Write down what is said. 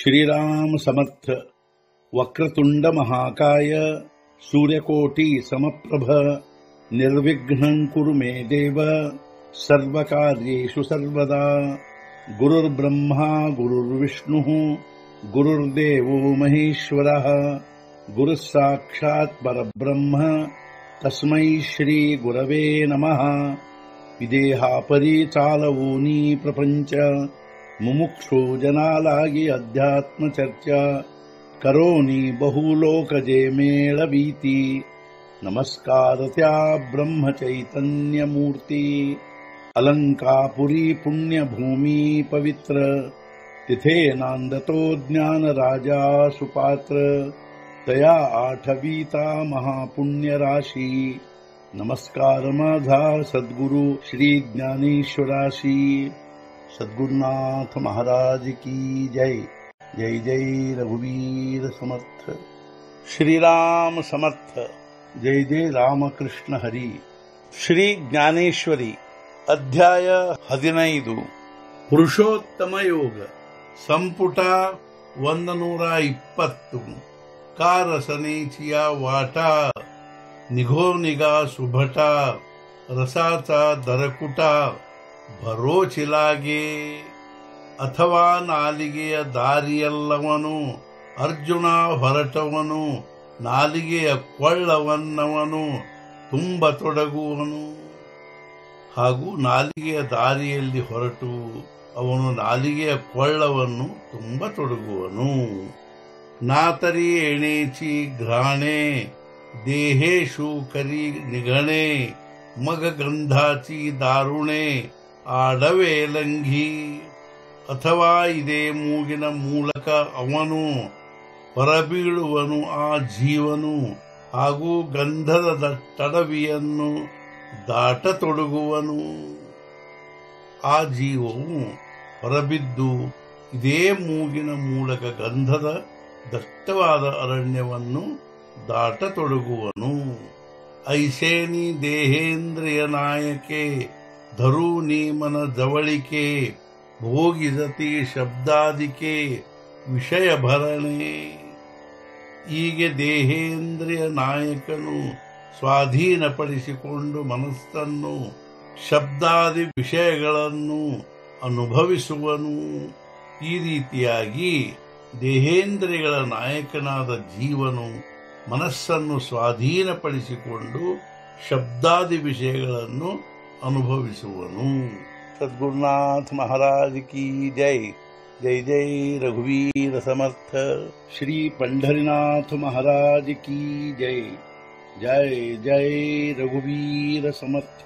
श्रीराम समर्थ। वक्रतुंड महाकाय सूर्यकोटि समप्रभ निर्विघ्नं कुरु मे देव सर्वकार्येषु सर्वदा। गुरुर्ब्रह्मा गुरुर्विष्णुः गुरुर्देवो महेश्वरः गुरुः साक्षात् परब्रह्म तस्मै श्री गुरवे नमः। विदेहापरि चालवूनी प्रपंच मुमुक्षु जनालागी अध्यात्म चर्चा करोनी बहुलोकजे मेळवीती। नमस्कार त्या ब्रह्म चैतन्य मूर्ती अलंकापुरी पुण्यभूमी पवित्र तिथे नांदतो ज्ञान राजा सुपात्र तया आठवीता महापुण्य राशी। नमस्कार माझा सद्गुरु श्री ज्ञानेश्वराशी। सद्गुरुनाथ महाराज की जय। जय जय रघुवीर समर्थ। श्रीराम समर्थ। जय जय रामकृष्ण हरी। ಶ್ರೀ ಜ್ಞಾನೇಶ್ವರಿ ಅಧ್ಯಾಯ 15 ಪುರುಷೋತ್ತಮ ಯೋಗ ಸಂಪುಟ 120 कारसनेचिया वाटा निघो निगा सुभटा रसाचा दरकुटा ಭರೋಚಿಲಾಗೆ ಅಥವಾ ನಾಲಿಗೆಯ ದಾರಿಯಲ್ಲವನು ಅರ್ಜುನ ಹೊರಟವನು ನಾಲಿಗೆಯ ಕೊಳ್ಳವನ್ನವನು ತುಂಬ ತೊಡಗುವನು ಹಾಗೂ ನಾಲಿಗೆಯ ದಾರಿಯಲ್ಲಿ ಹೊರಟು ಅವನು ನಾಲಿಗೆಯ ಕೊಳ್ಳವನ್ನು ತುಂಬ ತೊಡಗುವನು। ನಾತರಿ ಎಣೇಚಿ घ्राणे देहेषु करी निघणे मग गंधाची दारुणे ಆಡವೆ ಲಂಘಿ ಅಥವಾ ಇದೇ ಮೂಗಿನ ಮೂಲಕ ಅವನು ಹೊರಬೀಳುವನು ಆ ಜೀವನು ಹಾಗೂ ಗಂಧದ ತಡವಿಯನ್ನು ದಾಟತೊಡಗುವನು। ಆ ಜೀವವು ಹೊರಬಿದ್ದು ಇದೇ ಮೂಗಿನ ಮೂಲಕ ಗಂಧದ ದಟ್ಟವಾದ ಅರಣ್ಯವನ್ನು ದಾಟತೊಡಗುವನು। ಐಸೇನಿ ದೇಹೇಂದ್ರಿಯ ನಾಯಕೆ धरूनी मन जवळिके भोगिजती शब्दादिके विषय भरणे। ಹೀಗೆ ದೇಹೇಂದ್ರಿಯ ನಾಯಕನು ಸ್ವಾಧೀನಪಡಿಸಿಕೊಂಡು ಮನಸ್ಸನ್ನು ಶಬ್ದಾದಿ ವಿಷಯಗಳನ್ನು ಅನುಭವಿಸುವನು। ಈ ರೀತಿಯಾಗಿ ದೇಹೇಂದ್ರಿಯಗಳ ನಾಯಕನಾದ ಜೀವನು ಮನಸ್ಸನ್ನು ಸ್ವಾಧೀನಪಡಿಸಿಕೊಂಡು ಶಬ್ದಾದಿ ವಿಷಯಗಳನ್ನು ಅನುಭವಿಸುವನು। ಸದ್ಗುರುನಾಥ महाराज की जय। जय जय रघुवीर समर्थ। श्री पंढरीनाथ महाराज की जय। जय जय रघुवीर समर्थ।